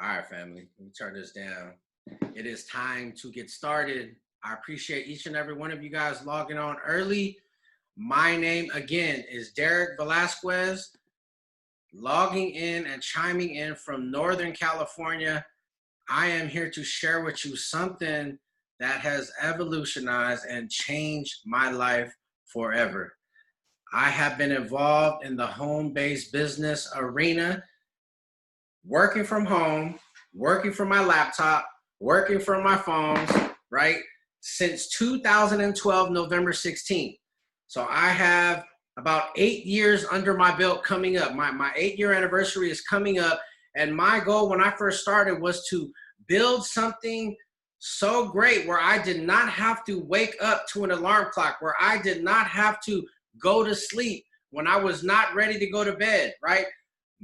All right, family, let me turn this down. It is time to get started. I appreciate each and every one of you guys logging on early. My name again is Derrick Velasquez, logging in and chiming in from Northern California. I am here to share with you something that has evolutionized and changed my life forever. I have been involved in the home-based business arena, working from home, working from my laptop, working from my phones, right? Since 2012, November 16th. So I have about 8 years under my belt coming up. My 8-year anniversary is coming up. And my goal when I first started was to build something so great where I did not have to wake up to an alarm clock, where I did not have to go to sleep when I was not ready to go to bed, right?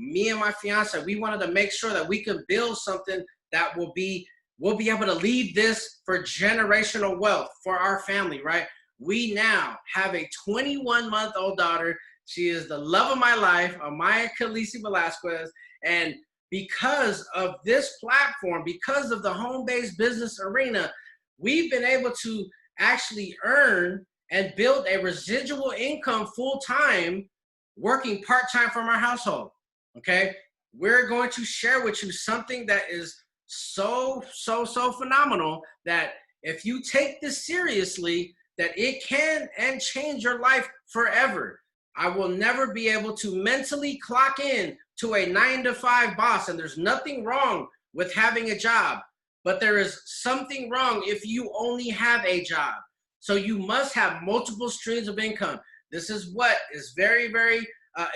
Me and my fiance, we wanted to make sure that we could build something that we'll be able to leave this for generational wealth for our family, right? We now have a 21-month-old daughter. She is the love of my life, Amaya Khaleesi Velasquez. And because of this platform, because of the home-based business arena, we've been able to actually earn and build a residual income full-time, working part-time from our household, okay? We're going to share with you something that is so phenomenal that if you take this seriously, that it can and change your life forever. I will never be able to mentally clock in to a 9-to-5 boss, and there's nothing wrong with having a job, but there is something wrong if you only have a job. So you must have multiple streams of income. This is what is very, very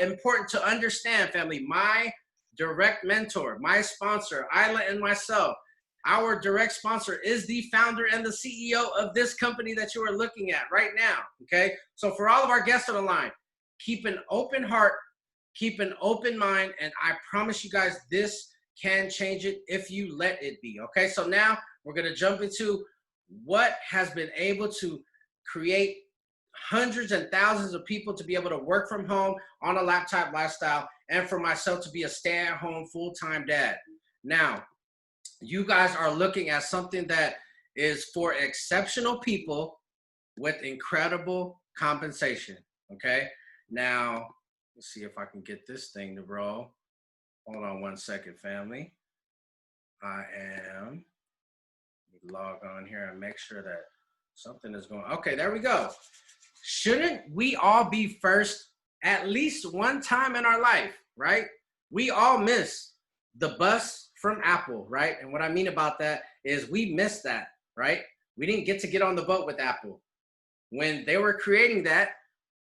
important to understand, family. My direct mentor, my sponsor, Isla and myself, our direct sponsor is the founder and the CEO of this company that you are looking at right now, okay? So for all of our guests on the line, keep an open heart, keep an open mind, and I promise you guys this can change it if you let it be, okay? So now we're gonna jump into what has been able to create hundreds and thousands of people to be able to work from home on a laptop lifestyle, and for myself to be a stay-at-home full-time dad. Now, you guys are looking at something that is for exceptional people with incredible compensation, okay? Now, let's see if I can get this thing to roll. Hold on one second, family. I am, log on here and make sure that something is going, okay, there we go. Shouldn't we all be first at least one time in our life, right? We all miss the bus from Apple, right? And what I mean about that is we missed that, right? We didn't get to get on the boat with Apple. When they were creating that,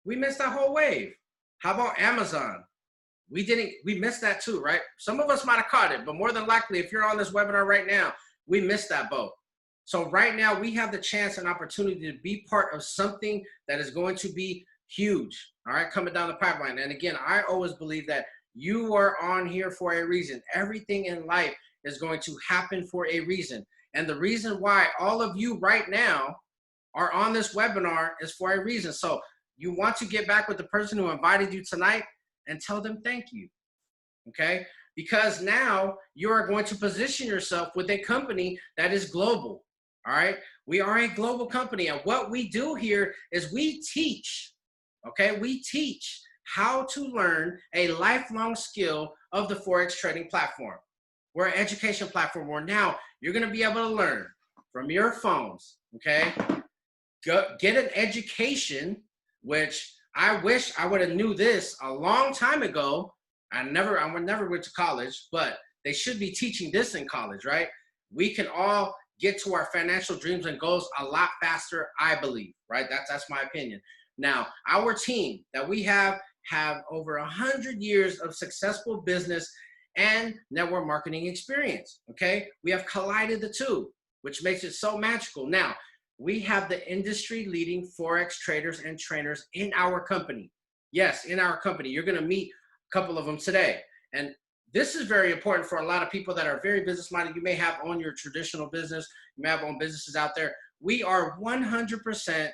we missed that whole wave. How about Amazon? We missed that too, right? Some of us might have caught it, but more than likely, if you're on this webinar right now, we missed that boat. So right now we have the chance and opportunity to be part of something that is going to be huge, all right, coming down the pipeline. And again, I always believe that you are on here for a reason. Everything in life is going to happen for a reason. And the reason why all of you right now are on this webinar is for a reason. So you want to get back with the person who invited you tonight and tell them thank you, okay? Because now you are going to position yourself with a company that is global, all right? We are a global company, and what we do here is we teach, okay? We teach how to learn a lifelong skill of the Forex trading platform. We're an education platform where now you're gonna be able to learn from your phones, okay? Get an education, which I wish I would have knew this a long time ago. I never went to college, but they should be teaching this in college, right? We can all get to our financial dreams and goals a lot faster, I believe, right? That's my opinion. Now, our team that we have over 100 years of successful business and network marketing experience, okay? We have collided the two, which makes it so magical. Now, we have the industry-leading Forex traders and trainers in our company. Yes, in our company. You're gonna meet a couple of them today. And this is very important for a lot of people that are very business-minded. You may have owned your traditional business. You may have owned businesses out there. We are 100%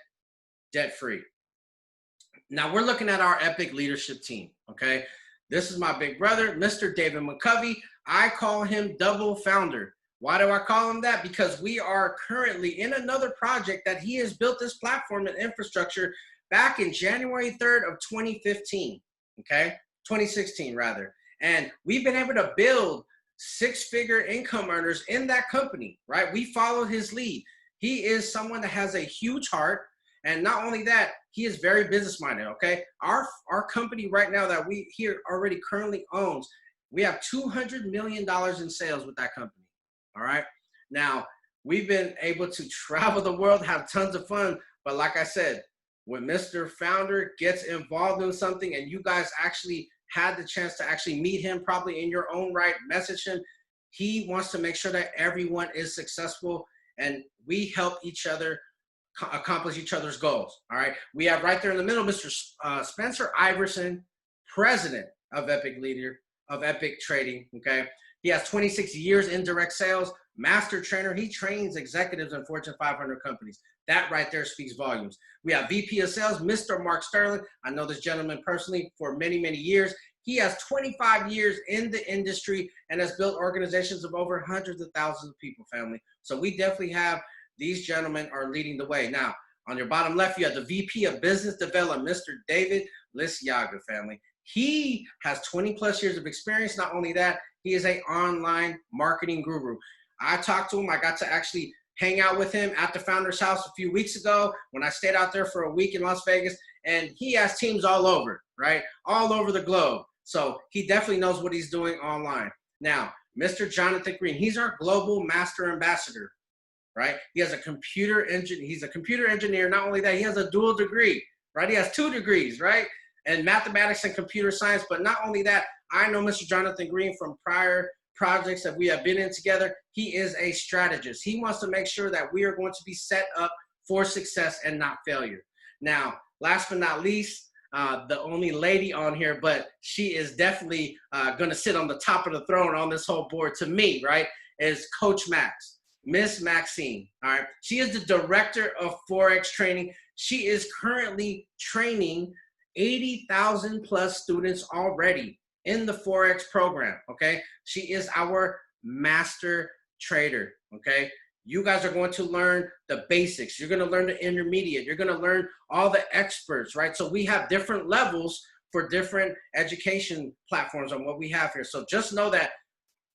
debt-free. Now, we're looking at our epic leadership team, okay? This is my big brother, Mr. David McCovy. I call him double founder. Why do I call him that? Because we are currently in another project that he has built this platform and infrastructure back in January 3rd of 2015, okay? 2016 rather. And we've been able to build six-figure income earners in that company, right? We followed his lead. He is someone that has a huge heart. And not only that, he is very business-minded, okay? Our company right now that we here already currently owns, we have $200 million in sales with that company, all right? Now, we've been able to travel the world, have tons of fun, but like I said, when Mr. Founder gets involved in something and you guys actually had the chance to actually meet him probably in your own right, message him, he wants to make sure that everyone is successful and we help each other accomplish each other's goals, all right? We have right there in the middle, Mr. Spencer Iverson, president of Epic Trading, okay? He has 26 years in direct sales, master trainer. He trains executives in Fortune 500 companies. That right there speaks volumes. We have VP of Sales, Mr. Mark Sterling. I know this gentleman personally for many, many years. He has 25 years in the industry and has built organizations of over hundreds of thousands of people, family. So we definitely have these gentlemen are leading the way. Now, on your bottom left, you have the VP of Business Development, Mr. David Lisyaga, family. He has 20 plus years of experience. Not only that, he is an online marketing guru. I talked to him. I got to actually hang out with him at the founder's house a few weeks ago when I stayed out there for a week in Las Vegas, and he has teams all over, right? All over the globe. So he definitely knows what he's doing online. Now, Mr. Jonathan Green, he's our global master ambassador, right? He has a computer engine. He's a computer engineer. Not only that, he has a dual degree, right? He has 2 degrees, right? And mathematics and computer science. But not only that, I know Mr. Jonathan Green from prior projects that we have been in together. He is a strategist. He wants to make sure that we are going to be set up for success and not failure. Now, last but not least, the only lady on here, but she is definitely going to sit on the top of the throne on this whole board to me, right, is Coach Max, Miss Maxine, all right? She is the director of Forex training. She is currently training 80,000 plus students already in the Forex program, okay? She is our master trader, okay? You guys are going to learn the basics. You're going to learn the intermediate. You're going to learn all the experts, right? So we have different levels for different education platforms on what we have here. So just know that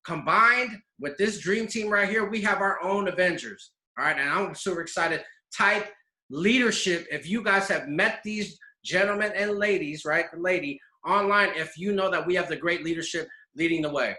combined with this dream team right here, we have our own Avengers, all right? And I'm super excited. Type leadership if you guys have met these gentlemen and ladies, right? The lady online, if you know that we have the great leadership leading the way.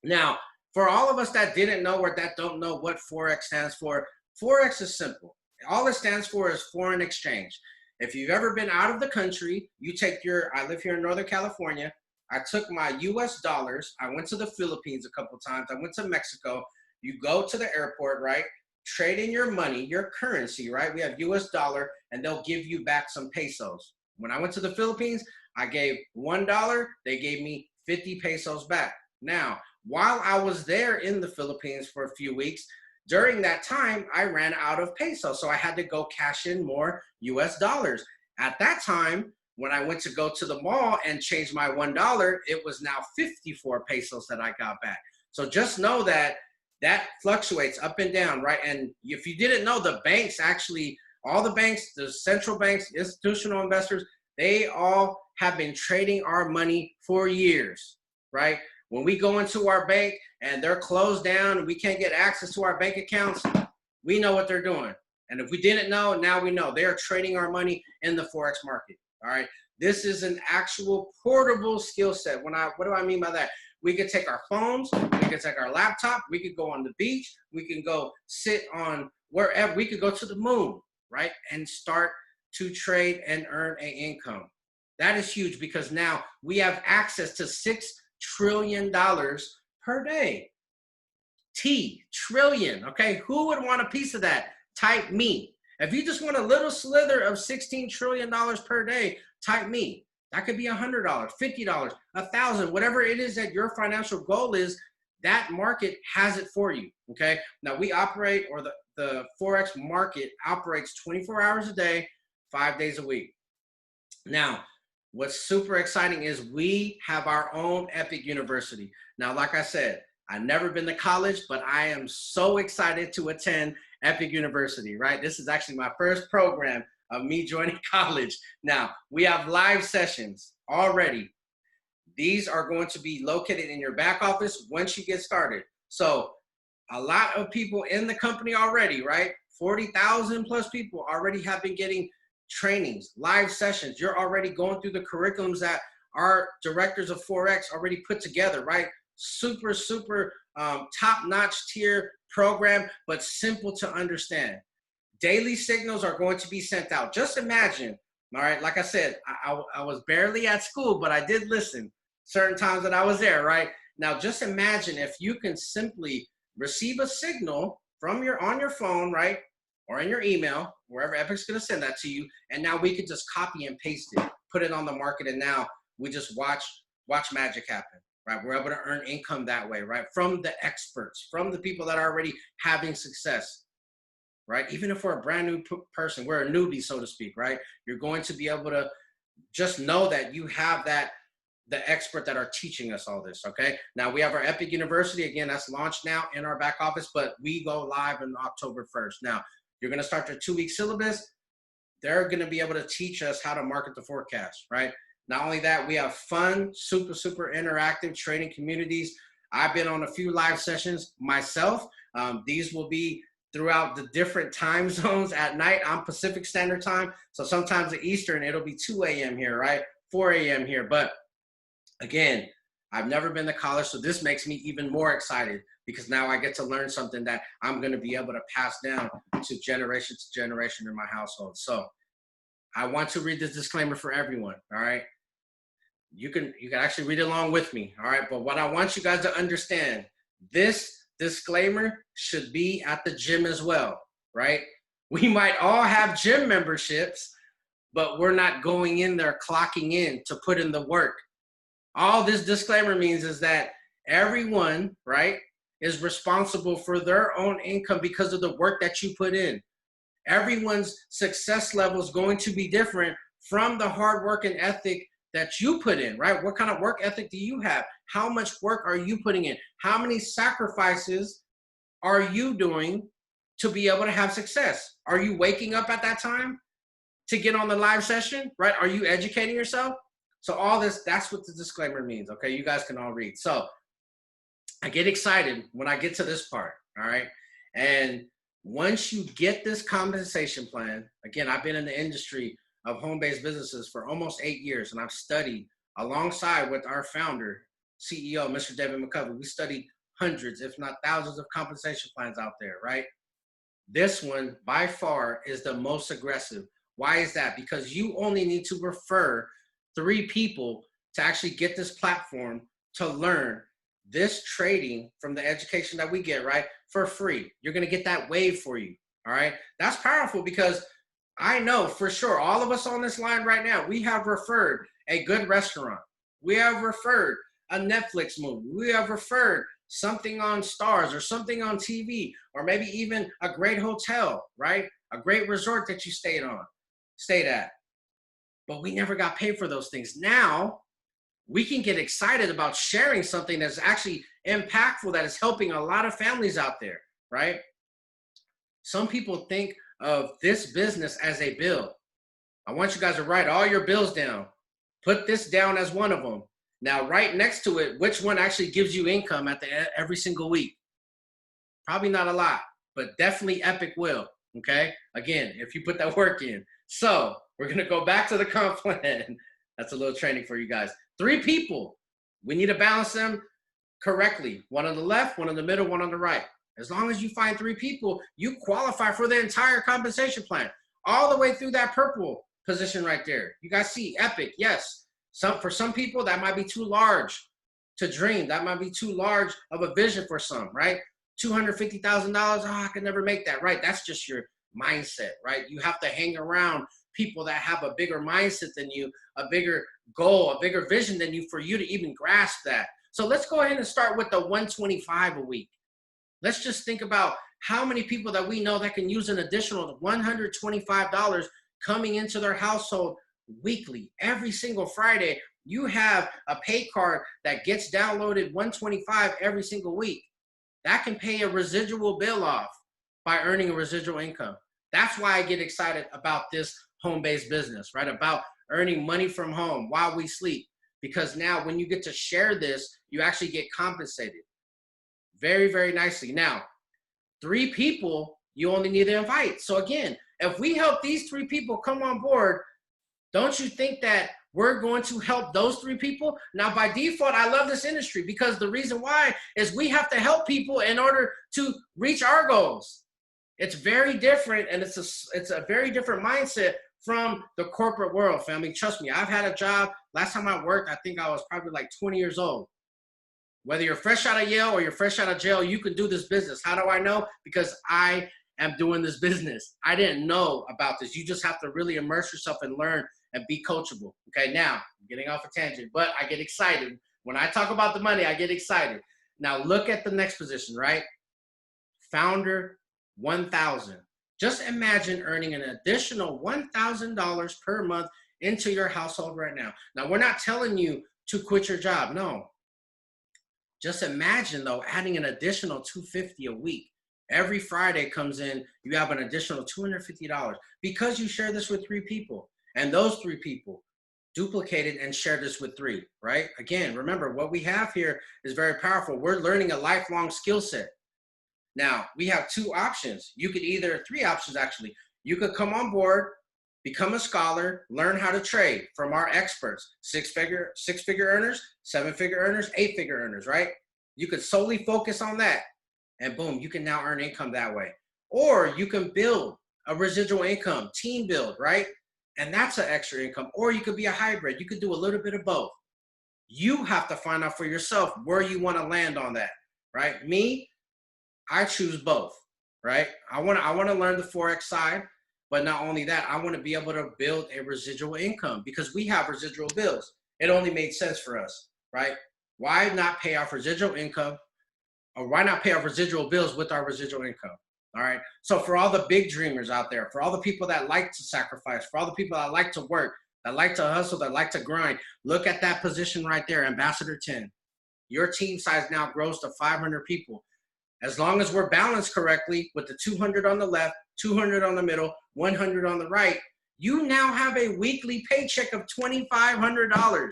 Now, for all of us that didn't know or that don't know what Forex stands for, Forex is simple. All it stands for is foreign exchange. If you've ever been out of the country, you take I live here in Northern California. I took my US dollars. I went to the Philippines a couple times. I went to Mexico. You go to the airport, right? Trade in your money, your currency, right? We have US dollar, and they'll give you back some pesos. When I went to the Philippines, I gave $1. They gave me 50 pesos back. Now, while I was there in the Philippines for a few weeks, during that time, I ran out of pesos. So I had to go cash in more US dollars. At that time, when I went to go to the mall and change my $1, it was now 54 pesos that I got back. So just know that that fluctuates up and down, right? And if you didn't know, the banks actually, all the banks, the central banks, institutional investors, they all have been trading our money for years, right? When we go into our bank and they're closed down and we can't get access to our bank accounts, we know what they're doing. And if we didn't know, now we know. They are trading our money in the Forex market, all right? This is an actual portable skill set. What do I mean by that? We could take our phones, we could take our laptop, we could go on the beach, we can go sit on wherever, we could go to the moon, right? And start to trade and earn an income. That is huge because now we have access to $6 trillion per day. Trillion, okay? Who would want a piece of that? Type me. If you just want a little slither of $16 trillion per day, type me. That could be $100, $50, $1,000, whatever it is that your financial goal is, that market has it for you, okay? Now we operate, or the Forex market operates 24 hours a day, 5 days a week. Now, What's super exciting is we have our own Epic University. Now, like I said, I've never been to college, but I am so excited to attend Epic University, right? This is actually my first program of me joining college. Now, we have live sessions already. These are going to be located in your back office once you get started. So a lot of people in the company already, right? 40,000 plus people already have been getting trainings, live sessions. You're already going through the curriculums that our directors of Forex already put together, right? Super, super top-notch tier program, but simple to understand. Daily signals are going to be sent out. Just imagine, all right, like I said, I was barely at school, but I did listen certain times that I was there, right? Now, just imagine if you can simply receive a signal from on your phone, right? Or in your email, wherever Epic's gonna send that to you. And now we can just copy and paste it, put it on the market. And now we just watch magic happen, right? We're able to earn income that way, right? From the experts, from the people that are already having success, right? Even if we're a brand new person, we're a newbie, so to speak, right? You're going to be able to just know that you have the expert that are teaching us all this, okay? Now we have our Epic University. Again, that's launched now in our back office, but we go live on October 1st. Now, you're gonna start your 2-week syllabus. They're gonna be able to teach us how to market the forecast, right? Not only that, we have fun, super, super interactive trading communities. I've been on a few live sessions myself. These will be throughout the different time zones at night. I'm Pacific Standard Time, so sometimes at Eastern, it'll be 2 a.m. here, right? 4 a.m. here, but again, I've never been to college, so this makes me even more excited because now I get to learn something that I'm going to be able to pass down to generation in my household. So I want to read this disclaimer for everyone, all right? You can actually read along with me, all right? But what I want you guys to understand, this disclaimer should be at the gym as well, right? We might all have gym memberships, but we're not going in there clocking in to put in the work. All this disclaimer means is that everyone, right, is responsible for their own income because of the work that you put in. Everyone's success level is going to be different from the hard work and ethic that you put in, right? What kind of work ethic do you have? How much work are you putting in? How many sacrifices are you doing to be able to have success? Are you waking up at that time to get on the live session, right? Are you educating yourself? So all this, that's what the disclaimer means, okay? You guys can all read. So I get excited when I get to this part, all right? And once you get this compensation plan, again, I've been in the industry of home-based businesses for almost 8 years, and I've studied alongside with our founder, CEO, Mr. David McCovy. We studied hundreds, if not thousands of compensation plans out there, right? This one, by far, is the most aggressive. Why is that? Because you only need to refer 3 people to actually get this platform to learn this trading from the education that we get, right, for free. You're going to get that wave for you, all right? That's powerful because I know for sure all of us on this line right now, we have referred a good restaurant. We have referred a Netflix movie. We have referred something on Stars or something on TV, or maybe even a great hotel, right? A great resort that you stayed at. But we never got paid for those things. Now, we can get excited about sharing something that's actually impactful, that is helping a lot of families out there, right? Some people think of this business as a bill. I want you guys to write all your bills down. Put this down as one of them. Now, right next to it, which one actually gives you income at every single week? Probably not a lot, but definitely Epic will, okay? Again, if you put that work in. So we're going to go back to the comp plan. That's a little training for you guys. 3 people. We need to balance them correctly. One on the left, one in the middle, one on the right. As long as you find 3 people, you qualify for the entire compensation plan. All the way through that purple position right there. You guys see Epic, yes. For some people, that might be too large to dream. That might be too large of a vision for some, right? $250,000, oh, I could never make that, right? That's just your mindset, right? You have to hang around people that have a bigger mindset than you, a bigger goal, a bigger vision than you for you to even grasp that. So let's go ahead and start with the 125 a week. Let's just think about how many people that we know that can use an additional $125 coming into their household weekly. Every single Friday, you have a pay card that gets downloaded 125 every single week. That can pay a residual bill off by earning a residual income. That's why I get excited about this home-based business, right? About earning money from home while we sleep. Because now when you get to share this, you actually get compensated very, very nicely. Now, 3 people, you only need to invite. So again, if we help these 3 people come on board, don't you think that we're going to help those 3 people? Now, by default, I love this industry because the reason why is we have to help people in order to reach our goals. It's very different, and it's a very different mindset from the corporate world, family. Trust me, I've had a job. Last time I worked, I think I was probably like 20 years old. Whether you're fresh out of Yale or you're fresh out of jail, you can do this business. How do I know? Because I am doing this business. I didn't know about this. You just have to really immerse yourself and learn and be coachable. Okay, now I'm getting off a tangent, but I get excited. When I talk about the money, I get excited. Now look at the next position, right? Founder 1,000. Just imagine earning an additional $1,000 per month into your household right now. Now, we're not telling you to quit your job. No. Just imagine, though, adding an additional $250 a week. Every Friday comes in, you have an additional $250 because you share this with 3 people. And those 3 people duplicated and shared this with 3, right? Again, remember, what we have here is very powerful. We're learning a lifelong skill set. Now, we have 2 options. You could 3 options, actually. You could come on board, become a scholar, learn how to trade from our experts, 6-figure earners, 7-figure earners, 8-figure earners, right? You could solely focus on that, and boom, you can now earn income that way. Or you can build a residual income, team build, right? And that's an extra income. Or you could be a hybrid. You could do a little bit of both. You have to find out for yourself where you want to land on that, right? Me, I choose both, right? I want to learn the Forex side, but not only that, I want to be able to build a residual income because we have residual bills. It only made sense for us, right? Why not pay off residual income, or why not pay off residual bills with our residual income? All right. So for all the big dreamers out there, for all the people that like to sacrifice, for all the people that like to work, that like to hustle, that like to grind, look at that position right there, Ambassador 10. Your team size now grows to 500 people. As long as we're balanced correctly with the 200 on the left, 200 on the middle, 100 on the right, you now have a weekly paycheck of $2,500.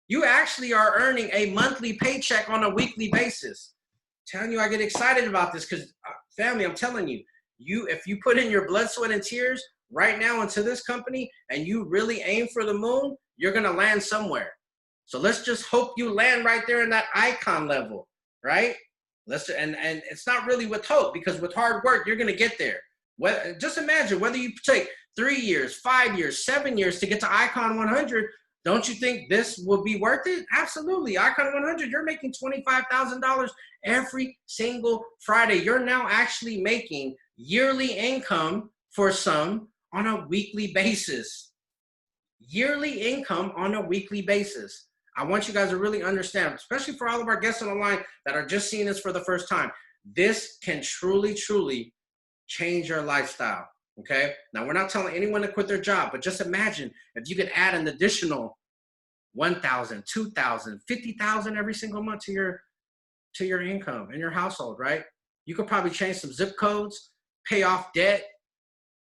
You actually are earning a monthly paycheck on a weekly basis. Telling you, I get excited about this because, family, I'm telling you, if you put in your blood, sweat, and tears right now into this company and you really aim for the moon, you're going to land somewhere. So let's just hope you land right there in that icon level, right? And it's not really with hope, because with hard work, you're going to get there. Just imagine whether you take 3 years, 5 years, 7 years to get to icon 100. Don't you think this will be worth it? Absolutely. Icon 100, you're making $25,000 every single Friday. You're now actually making yearly income for some on a weekly basis. Yearly income on a weekly basis. I want you guys to really understand, especially for all of our guests on the line that are just seeing this for the first time. This can truly, truly change your lifestyle. Okay. Now, we're not telling anyone to quit their job, but just imagine if you could add an additional 1,000, 2,000, 50,000 every single month to your income in your household, right? You could probably change some zip codes, pay off debt.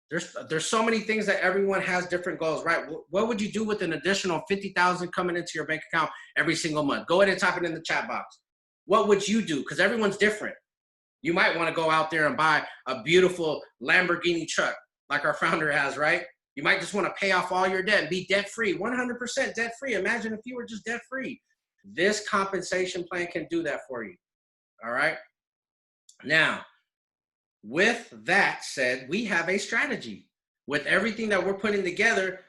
There's so many things that everyone has different goals, right? What would you do with an additional 50,000 coming into your bank account every single month? Go ahead and type it in the chat box. What would you do? Because everyone's different. You might want to go out there and buy a beautiful Lamborghini truck like our founder has, right? You might just want to pay off all your debt and be debt-free, 100% debt-free. Imagine if you were just debt-free. This compensation plan can do that for you, all right? Now, with that said, we have a strategy. With everything that we're putting together,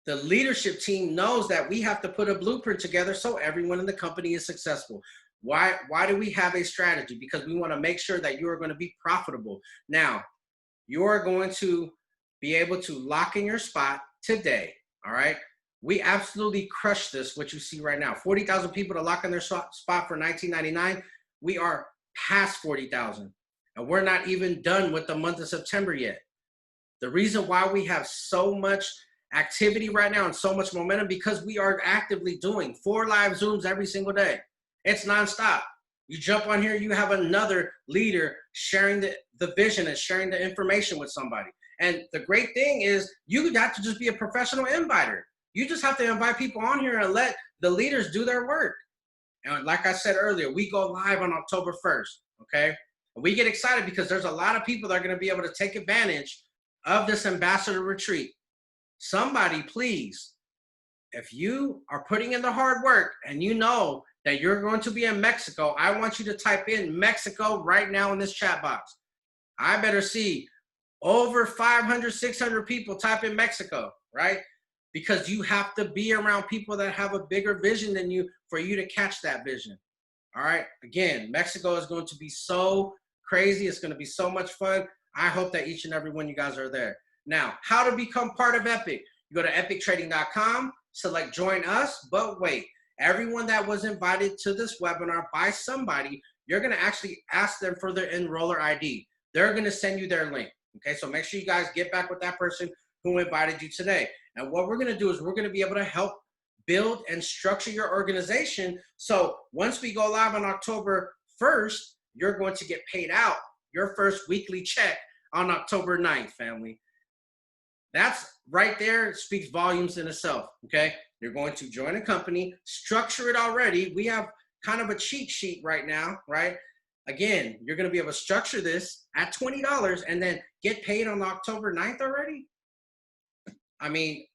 the leadership team knows that we have to put a blueprint together so everyone in the company is successful. Why do we have a strategy? Because we want to make sure that you are going to be profitable. Now, you are going to be able to lock in your spot today, all right? We absolutely crushed this, what you see right now. 40,000 people to lock in their spot for $19.99. We are past 40,000, and we're not even done with the month of September yet. The reason why we have so much activity right now and so much momentum because we are actively doing 4 live Zooms every single day. It's nonstop. You jump on here, you have another leader sharing the vision and sharing the information with somebody. And the great thing is you have to just be a professional inviter. You just have to invite people on here and let the leaders do their work. And like I said earlier, we go live on October 1st, okay? And we get excited because there's a lot of people that are going to be able to take advantage of this ambassador retreat. Somebody, please, if you are putting in the hard work and you know that you're going to be in Mexico, I want you to type in Mexico right now in this chat box. I better see over 500, 600 people type in Mexico, right? Because you have to be around people that have a bigger vision than you for you to catch that vision. All right. Again, Mexico is going to be so crazy. It's going to be so much fun. I hope that each and every one of you guys are there. Now, how to become part of Epic? You go to epictrading.com, select join us, but wait, everyone that was invited to this webinar by somebody, you're going to actually ask them for their enroller ID. They're going to send you their link. Okay, so make sure you guys get back with that person who invited you today. And what we're going to do is we're going to be able to help build and structure your organization. So once we go live on October 1st, you're going to get paid out your first weekly check on October 9th, family. That's right there, speaks volumes in itself, okay? You're going to join a company, structure it already. We have kind of a cheat sheet right now, right? Again, you're going to be able to structure this at $20 and then get paid on October 9th already. I mean,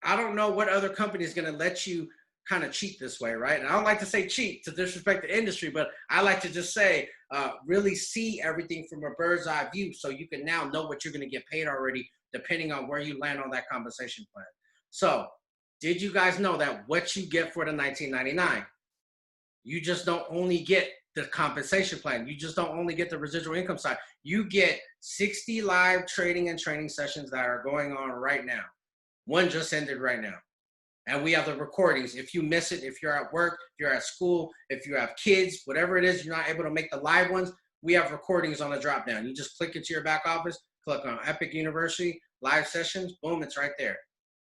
I don't know what other company is going to let you kind of cheat this way, right? And I don't like to say cheat to disrespect the industry, but I like to just say really see everything from a bird's eye view so you can now know what you're going to get paid already depending on where you land on that compensation plan. So did you guys know that what you get for the $19.99, you just don't only get the compensation plan. You just don't only get the residual income side. You get 60 live trading and training sessions that are going on right now. One just ended right now. And we have the recordings. If you miss it, if you're at work, if you're at school, if you have kids, whatever it is, you're not able to make the live ones, we have recordings on the drop down. You just click into your back office, click on Epic University, live sessions, boom, it's right there,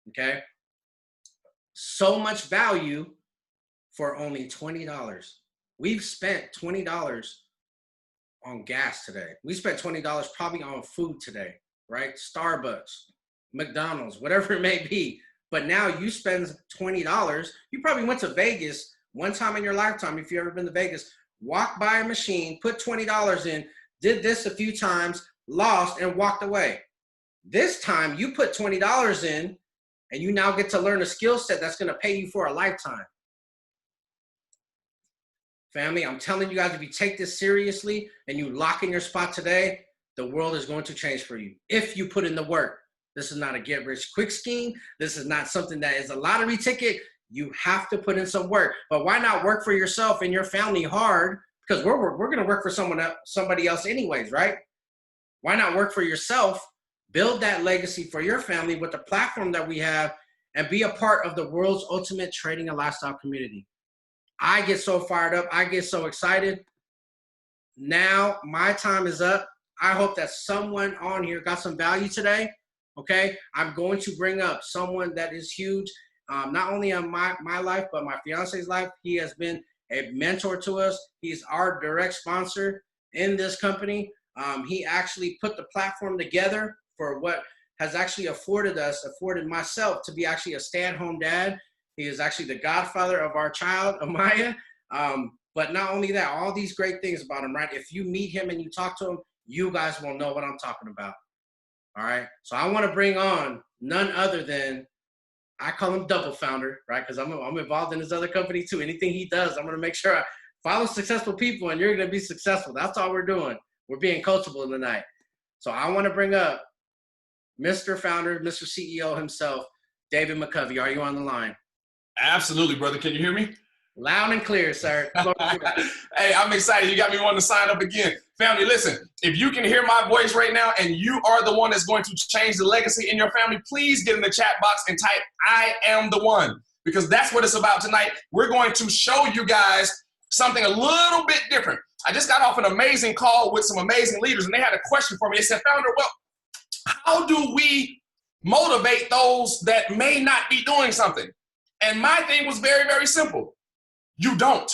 okay? So much value for only $20. We've spent $20 on gas today. We spent $20 probably on food today, right? Starbucks, McDonald's, whatever it may be. But now you spend $20. You probably went to Vegas one time in your lifetime, if you've ever been to Vegas, walked by a machine, put $20 in, did this a few times, lost, and walked away. This time you put $20 in, and you now get to learn a skill set that's going to pay you for a lifetime. Family, I'm telling you guys, if you take this seriously and you lock in your spot today, the world is going to change for you if you put in the work. This is not a get-rich-quick scheme. This is not something that is a lottery ticket. You have to put in some work. But why not work for yourself and your family hard? Because we're going to work for somebody else anyways, right? Why not work for yourself, build that legacy for your family with the platform that we have, and be a part of the world's ultimate trading and lifestyle community? I get so fired up. I get so excited. Now my time is up. I hope that someone on here got some value today. Okay, I'm going to bring up someone that is huge, not only on my life, but my fiance's life. He has been a mentor to us. He's our direct sponsor in this company. He actually put the platform together for what has actually afforded myself to be actually a stay-at-home dad. He is actually the godfather of our child, Amaya. But not only that, all these great things about him, right? If you meet him and you talk to him, you guys will know what I'm talking about. All right. So I want to bring on none other than, I call him Double Founder, right? Because I'm involved in his other company too. Anything he does, I'm going to make sure I follow successful people and you're going to be successful. That's all we're doing. We're being coachable tonight. So I want to bring up Mr. Founder, Mr. CEO himself, David McCovy. Are you on the line? Absolutely, brother. Can you hear me? Loud and clear, sir. Hey, I'm excited. You got me wanting to sign up again. Family, listen, if you can hear my voice right now and you are the one that's going to change the legacy in your family, please get in the chat box and type, I am the one, because that's what it's about tonight. We're going to show you guys something a little bit different. I just got off an amazing call with some amazing leaders, and they had a question for me. They said, Founder, well, how do we motivate those that may not be doing something. And my thing was very, very simple. You don't.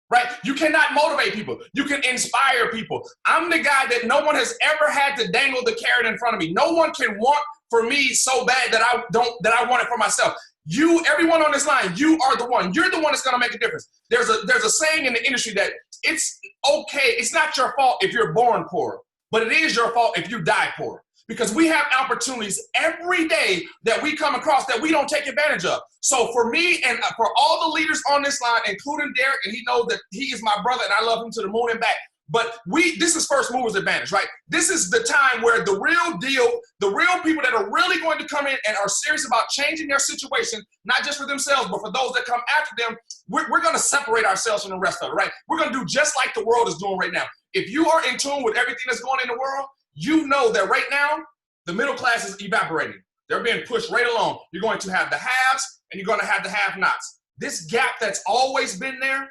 Right? You cannot motivate people. You can inspire people. I'm the guy that no one has ever had to dangle the carrot in front of me. No one can want for me so bad that I want it for myself. You, everyone on this line, you are the one. You're the one that's going to make a difference. There's a saying in the industry that it's okay. It's not your fault if you're born poor, but it is your fault if you die poor. Because we have opportunities every day that we come across that we don't take advantage of. So for me and for all the leaders on this line, including Derrick, and he knows that he is my brother and I love him to the moon and back. But this is first movers advantage, right? This is the time where the real deal, the real people that are really going to come in and are serious about changing their situation, not just for themselves, but for those that come after them, we're going to separate ourselves from the rest of it, right? We're going to do just like the world is doing right now. If you are in tune with everything that's going on in the world, you know that right now, the middle class is evaporating. They're being pushed right along. You're going to have the haves and you're going to have the have-nots. This gap that's always been there,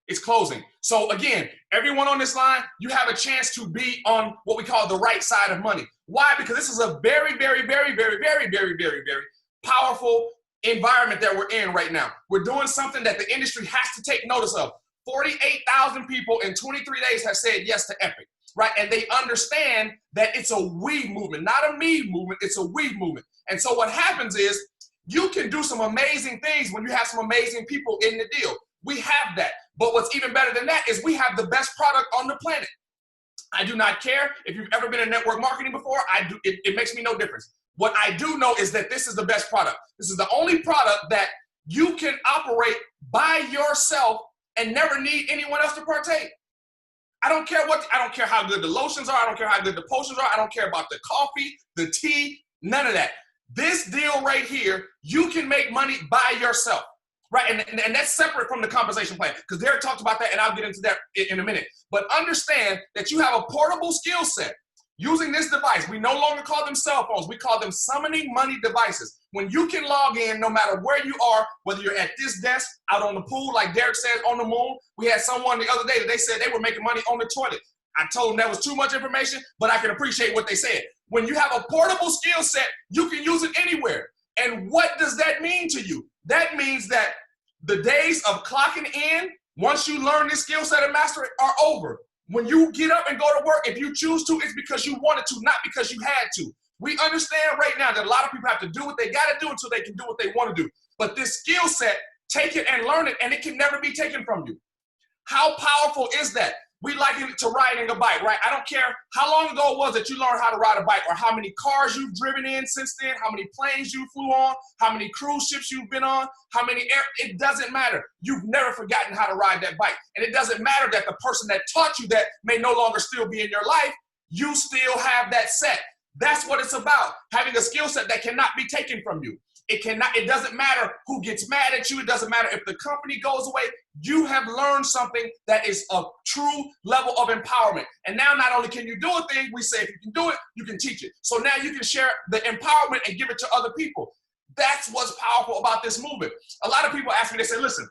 it's closing. So again, everyone on this line, you have a chance to be on what we call the right side of money. Why? Because this is a very, very, very, very, very, very, very, very powerful environment that we're in right now. We're doing something that the industry has to take notice of. 48,000 people in 23 days have said yes to Epic, right? And they understand that it's a we movement, not a me movement, it's a we movement. And so what happens is you can do some amazing things when you have some amazing people in the deal. We have that. But what's even better than that is we have the best product on the planet. I do not care if you've ever been in network marketing before. It makes me no difference. What I do know is that this is the best product. This is the only product that you can operate by yourself and never need anyone else to partake. I don't care how good the lotions are. I don't care how good the potions are. I don't care about the coffee, the tea, none of that. This deal right here, you can make money by yourself, right? And that's separate from the compensation plan because Derrick talked about that and I'll get into that in a minute. But understand that you have a portable skill set. Using this device, we no longer call them cell phones. We call them summoning money devices. When you can log in, no matter where you are, whether you're at this desk, out on the pool, like Derrick said, on the moon. We had someone the other day that they said they were making money on the toilet. I told them that was too much information, but I can appreciate what they said. When you have a portable skill set, you can use it anywhere. And what does that mean to you? That means that the days of clocking in, once you learn this skill set and master it, are over. When you get up and go to work, if you choose to, it's because you wanted to, not because you had to. We understand right now that a lot of people have to do what they got to do until they can do what they want to do. But this skill set, take it and learn it, and it can never be taken from you. How powerful is that? We liken it to riding a bike, right? I don't care how long ago it was that you learned how to ride a bike or how many cars you've driven in since then, how many planes you flew on, how many cruise ships you've been on, it doesn't matter. You've never forgotten how to ride that bike. And it doesn't matter that the person that taught you that may no longer still be in your life, you still have that set. That's what it's about, having a skill set that cannot be taken from you. It doesn't matter who gets mad at you. It doesn't matter if the company goes away. You have learned something that is a true level of empowerment. And now not only can you do a thing, we say if you can do it, you can teach it. So now you can share the empowerment and give it to other people. That's what's powerful about this movement. A lot of people ask me, they say, listen,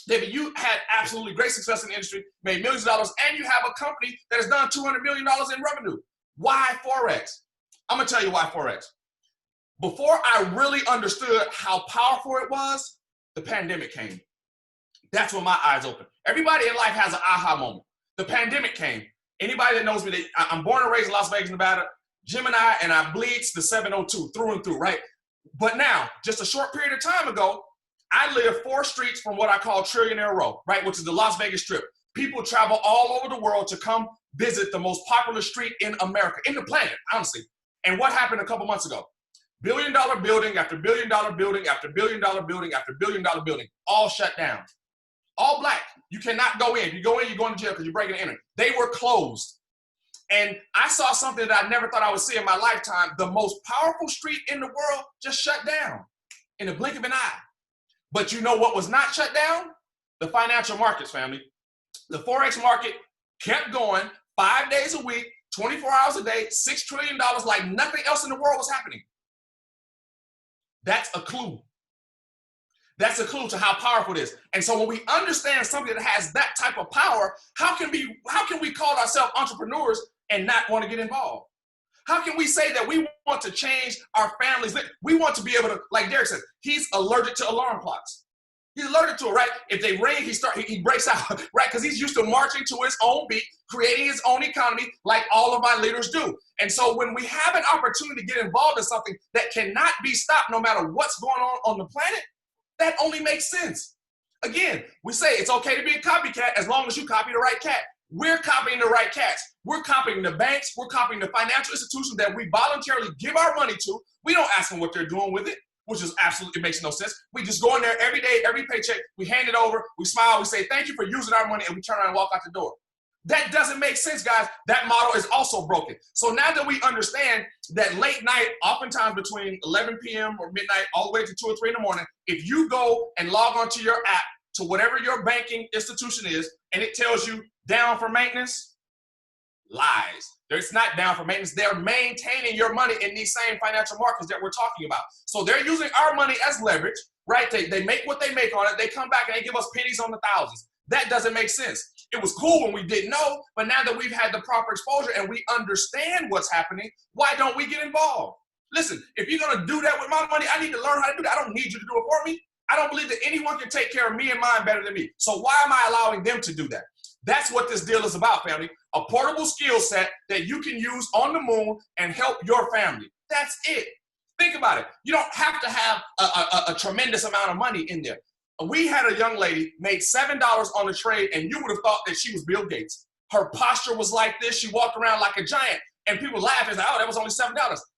David, you had absolutely great success in the industry, made millions of dollars, and you have a company that has done $200 million in revenue. Why Forex? I'm going to tell you why Forex. Before I really understood how powerful it was, the pandemic came. That's when my eyes opened. Everybody in life has an aha moment. The pandemic came. Anybody that knows me, I'm born and raised in Las Vegas, Nevada, Gemini, and I bleeds the 702 through and through, right? But now, just a short period of time ago, I live 4 streets from what I call Trillionaire Row, right, which is the Las Vegas Strip. People travel all over the world to come visit the most popular street in America, in the planet, honestly. And what happened a couple months ago? Billion-dollar building after billion-dollar building after billion-dollar building after billion-dollar building, all shut down. All black. You cannot go in. If you go in, you're going to jail because you're breaking and entering. They were closed. And I saw something that I never thought I would see in my lifetime. The most powerful street in the world just shut down in the blink of an eye. But you know what was not shut down? The financial markets, family. The Forex market kept going 5 days a week, 24 hours a day, $6 trillion, like nothing else in the world was happening. That's a clue. That's a clue to how powerful it is. And so when we understand something that has that type of power, how can we call ourselves entrepreneurs and not want to get involved? How can we say that we want to change our families? We want to be able to, like Derrick said, he's allergic to alarm clocks. He's allergic to it, right? If they ring, he breaks out, right? Because he's used to marching to his own beat, creating his own economy like all of my leaders do. And so when we have an opportunity to get involved in something that cannot be stopped no matter what's going on the planet, that only makes sense. Again, we say it's okay to be a copycat as long as you copy the right cat. We're copying the right cats. We're copying the banks. We're copying the financial institutions that we voluntarily give our money to. We don't ask them what they're doing with it, which is absolutely makes no sense. We just go in there every day, every paycheck. We hand it over. We smile. We say, thank you for using our money. And we turn around and walk out the door. That doesn't make sense, guys. That model is also broken. So now that we understand that late night, oftentimes between 11 p.m. or midnight, all the way to 2 or 3 in the morning, if you go and log onto your app to whatever your banking institution is, and it tells you down for maintenance, lies. It's not down for maintenance. They're maintaining your money in these same financial markets that we're talking about. So they're using our money as leverage, right? They make what they make on it. They come back and they give us pennies on the thousands. That doesn't make sense. It was cool when we didn't know, but now that we've had the proper exposure and we understand what's happening, why don't we get involved? Listen, if you're going to do that with my money, I need to learn how to do that. I don't need you to do it for me. I don't believe that anyone can take care of me and mine better than me. So why am I allowing them to do that? That's what this deal is about, family. A portable skill set that you can use on the moon and help your family. That's it. Think about it. You don't have to have a tremendous amount of money in there. We had a young lady made $7 on the trade, and you would have thought that she was Bill Gates. Her posture was like this. She walked around like a giant, and people laugh and say, oh, that was only $7.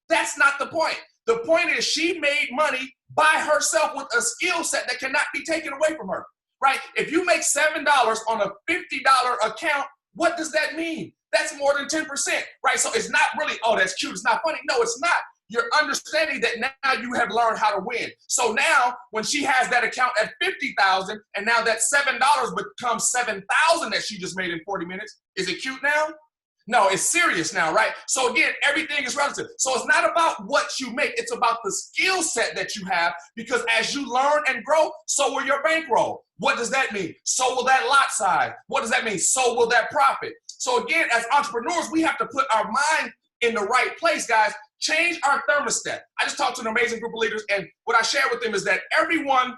That's not the point. The point is she made money by herself with a skill set that cannot be taken away from her, right? If you make $7 on a $50 account, what does that mean? That's more than 10%, right? So it's not really, oh, that's cute, it's not funny. No, it's not. You're understanding that now you have learned how to win. So now when she has that account at $50,000 and now that $7 becomes $7,000 that she just made in 40 minutes, is it cute now? No, it's serious now, right? So again, everything is relative. So it's not about what you make. It's about the skill set that you have, because as you learn and grow, so will your bankroll. What does that mean? So will that lot size. What does that mean? So will that profit. So again, as entrepreneurs, we have to put our mind in the right place, guys. Change our thermostat. I just talked to an amazing group of leaders, and what I shared with them is that everyone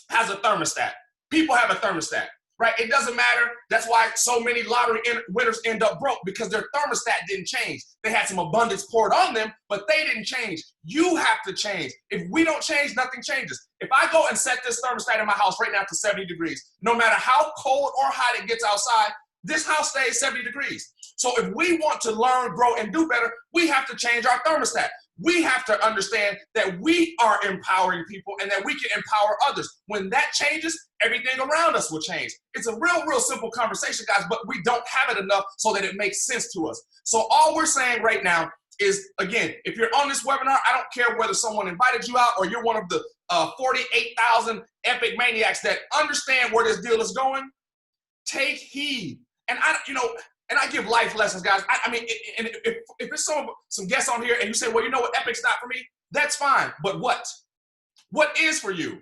has a thermostat. People have a thermostat. Right? It doesn't matter. That's why so many lottery winners end up broke, because their thermostat didn't change. They had some abundance poured on them, but they didn't change. You have to change. If we don't change, nothing changes. If I go and set this thermostat in my house right now to 70 degrees, no matter how cold or hot it gets outside, this house stays 70 degrees. So if we want to learn, grow, and do better, we have to change our thermostat. We have to understand that we are empowering people and that we can empower others. When that changes, everything around us will change. It's a real simple conversation, guys, but we don't have it enough so that it makes sense to us. So all we're saying right now is, again, if you're on this webinar, I don't care whether someone invited you out or you're one of the 48,000 epic maniacs that understand where this deal is going, take heed. And I give life lessons, guys. I mean, if there's some guests on here and you say, well, you know what, epic's not for me, that's fine. But what? What is for you?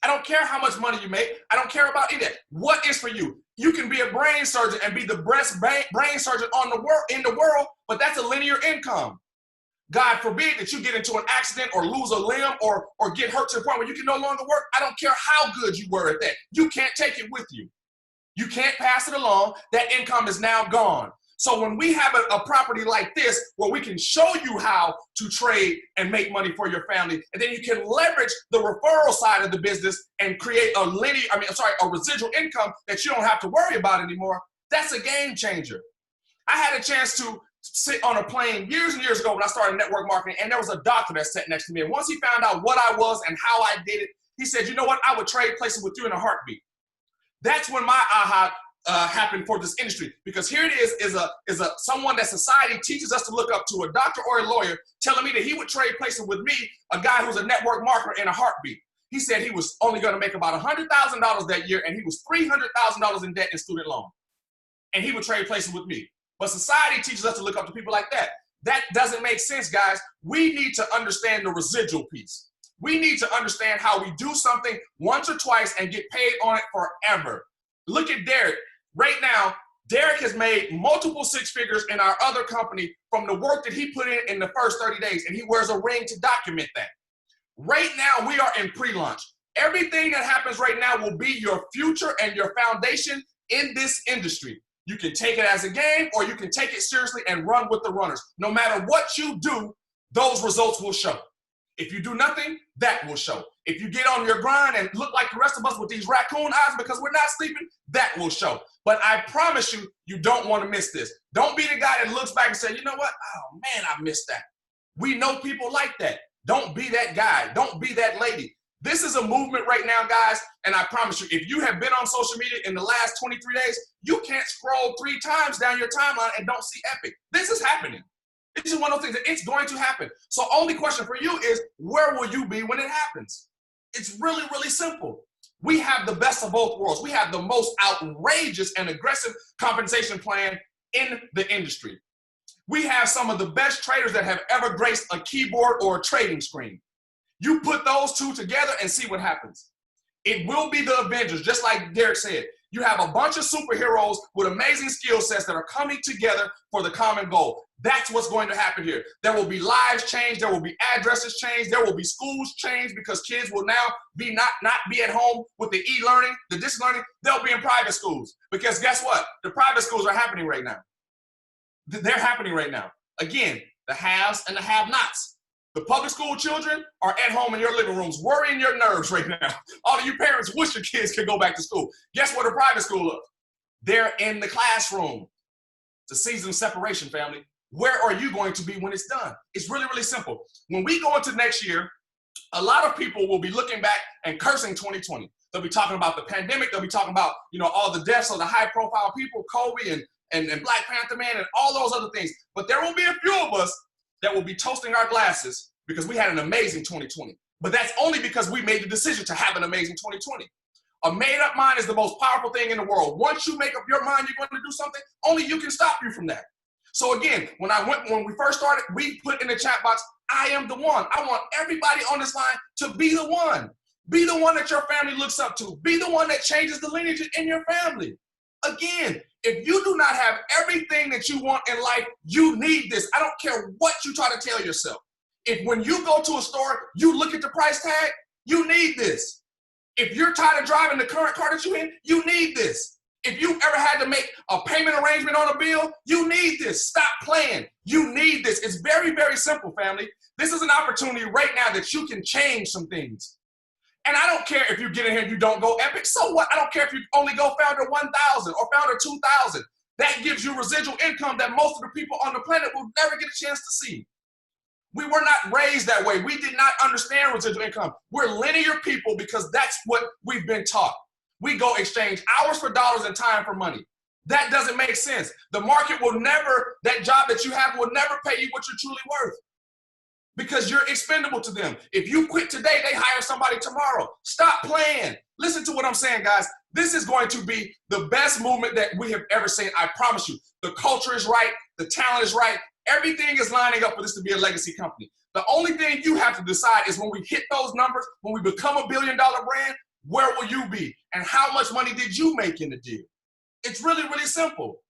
I don't care how much money you make. I don't care about any of that. What is for you? You can be a brain surgeon and be the best brain surgeon in the world, but that's a linear income. God forbid that you get into an accident or lose a limb or get hurt to the point where you can no longer work. I don't care how good you were at that. You can't take it with you. You can't pass it along. That income is now gone. So when we have a property like this, where we can show you how to trade and make money for your family, and then you can leverage the referral side of the business and create a residual income that you don't have to worry about anymore, that's a game changer. I had a chance to sit on a plane years and years ago when I started network marketing, and there was a doctor that sat next to me. And once he found out what I was and how I did it, he said, you know what, I would trade places with you in a heartbeat. That's when my aha happened for this industry, because here it is someone that society teaches us to look up to, a doctor or a lawyer, telling me that he would trade places with me, a guy who's a network marketer, in a heartbeat. He said he was only going to make about $100,000 that year, and he was $300,000 in debt in student loan, and he would trade places with me. But society teaches us to look up to people like that. That doesn't make sense, guys. We need to understand the residual piece. We need to understand how we do something once or twice and get paid on it forever. Look at Derrick. Right now, Derrick has made multiple six figures in our other company from the work that he put in the first 30 days, and he wears a ring to document that. Right now, we are in pre-launch. Everything that happens right now will be your future and your foundation in this industry. You can take it as a game, or you can take it seriously and run with the runners. No matter what you do, those results will show. If you do nothing, that will show. If you get on your grind and look like the rest of us with these raccoon eyes because we're not sleeping, that will show. But I promise you, you don't want to miss this. Don't be the guy that looks back and say, you know what? Oh man, I missed that. We know people like that. Don't be that guy. Don't be that lady. This is a movement right now, guys, and I promise you, if you have been on social media in the last 23 days, you can't scroll 3 times down your timeline and don't see Epic. This is happening. This is one of those things that it's going to happen. So only question for you is, where will you be when it happens? It's really, really simple. We have the best of both worlds. We have the most outrageous and aggressive compensation plan in the industry. We have some of the best traders that have ever graced a keyboard or a trading screen. You put those two together and see what happens. It will be the Avengers, just like Derrick said. You have a bunch of superheroes with amazing skill sets that are coming together for the common goal. That's what's going to happen here. There will be lives changed. There will be addresses changed. There will be schools changed because kids will now be not be at home with the e-learning, the distance learning. They'll be in private schools because guess what? The private schools are happening right now. They're happening right now. Again, the haves and the have-nots. The public school children are at home in your living rooms, worrying your nerves right now. All of you parents wish your kids could go back to school. Guess where the private school is? They're in the classroom. It's a season of separation, family. Where are you going to be when it's done? It's really, really simple. When we go into next year, a lot of people will be looking back and cursing 2020. They'll be talking about the pandemic. They'll be talking about, all the deaths of the high-profile people, Kobe and Black Panther Man and all those other things. But there will be a few of us that will be toasting our glasses because we had an amazing 2020. But that's only because we made the decision to have an amazing 2020. A made-up mind is the most powerful thing in the world. Once you make up your mind you're going to do something, only you can stop you from that. So again, when we first started, we put in the chat box, I am the one. I want everybody on this line to be the one. Be the one that your family looks up to. Be the one that changes the lineage in your family. Again, if you do not have everything that you want in life, you need this. I don't care what you try to tell yourself. If when you go to a store, you look at the price tag, you need this. If you're tired of driving the current car that you're in, you need this. If you've ever had to make a payment arrangement on a bill, you need this. Stop playing. You need this. It's very, very simple, family. This is an opportunity right now that you can change some things. And I don't care if you get in here and you don't go Epic. So what? I don't care if you only go Founder 1,000 or Founder 2,000. That gives you residual income that most of the people on the planet will never get a chance to see. We were not raised that way. We did not understand residual income. We're linear people because that's what we've been taught. We go exchange hours for dollars and time for money. That doesn't make sense. The market will never, that job that you have will never pay you what you're truly worth. Because you're expendable to them. If you quit today, they hire somebody tomorrow. Stop playing. Listen to what I'm saying, guys. This is going to be the best movement that we have ever seen. I promise you. The culture is right. The talent is right. Everything is lining up for this to be a legacy company. The only thing you have to decide is when we hit those numbers, when we become $1 billion brand, where will you be? And how much money did you make in the deal? It's really, really simple.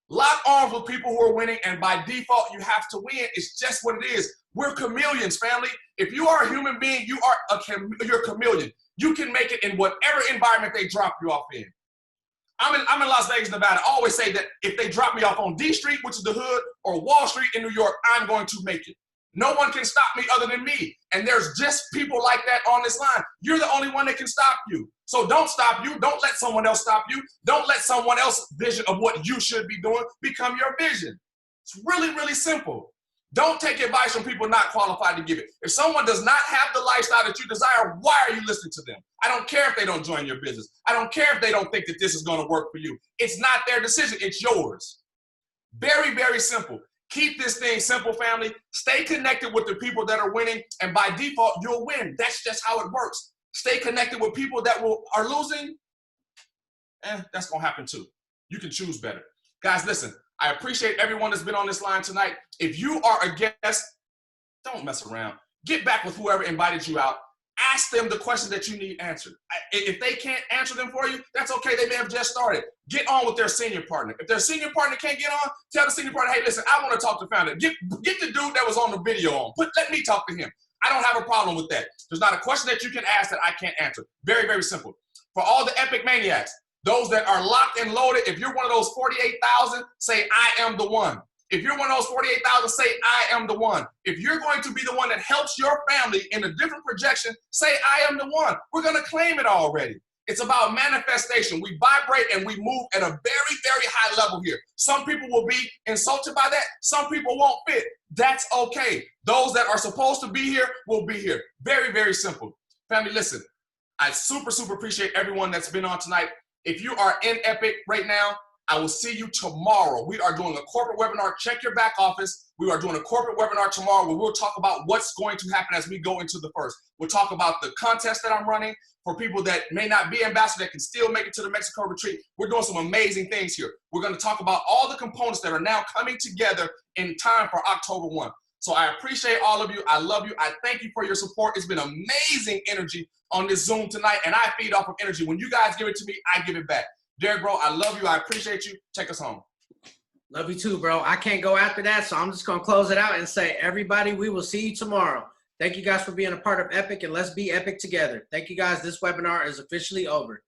Lock arms with people who are winning, and by default, you have to win. It's just what it is. We're chameleons, family. If you are a human being, you're a chameleon. You can make it in whatever environment they drop you off in. I'm in Las Vegas, Nevada. I always say that if they drop me off on D Street, which is the hood, or Wall Street in New York, I'm going to make it. No one can stop me other than me. And there's just people like that on this line. You're the only one that can stop you. So don't stop you. Don't let someone else stop you. Don't let someone else's vision of what you should be doing become your vision. It's really, really simple. Don't take advice from people not qualified to give it. If someone does not have the lifestyle that you desire, why are you listening to them? I don't care if they don't join your business. I don't care if they don't think that this is going to work for you. It's not their decision. It's yours. Very, very simple. Keep this thing simple, family. Stay connected with the people that are winning, and by default, you'll win. That's just how it works. Stay connected with people that are losing, that's going to happen too. You can choose better. Guys, listen, I appreciate everyone that's been on this line tonight. If you are a guest, don't mess around. Get back with whoever invited you out. ask them the questions that you need answered. If they can't answer them for you, that's okay. They may have just started. Get on with their senior partner. If their senior partner can't get on, tell the senior partner, hey, listen, I want to talk to the founder. Get the dude that was on the video on. Let me talk to him. I don't have a problem with that. There's not a question that you can ask that I can't answer. Very, very simple. For all the epic maniacs, those that are locked and loaded, if you're one of those 48,000, say, I am the one. If you're one of those 48,000, say, I am the one. If you're going to be the one that helps your family in a different projection, say, I am the one. We're going to claim it already. It's about manifestation. We vibrate and we move at a very, very high level here. Some people will be insulted by that. Some people won't fit. That's okay. Those that are supposed to be here will be here. Very, very simple. Family, listen, I super, super appreciate everyone that's been on tonight. If you are in Epic right now, I will see you tomorrow. We are doing a corporate webinar. Check your back office. We are doing a corporate webinar tomorrow where we'll talk about what's going to happen as we go into the first. We'll talk about the contest that I'm running for people that may not be ambassadors that can still make it to the Mexico retreat. We're doing some amazing things here. We're going to talk about all the components that are now coming together in time for October 1. So I appreciate all of you. I love you. I thank you for your support. It's been amazing energy on this Zoom tonight, and I feed off of energy. When you guys give it to me, I give it back. Derrick, bro, I love you. I appreciate you. Take us home. Love you too, bro. I can't go after that, so I'm just going to close it out and say, everybody, we will see you tomorrow. Thank you guys for being a part of Epic, and let's be epic together. Thank you guys. This webinar is officially over.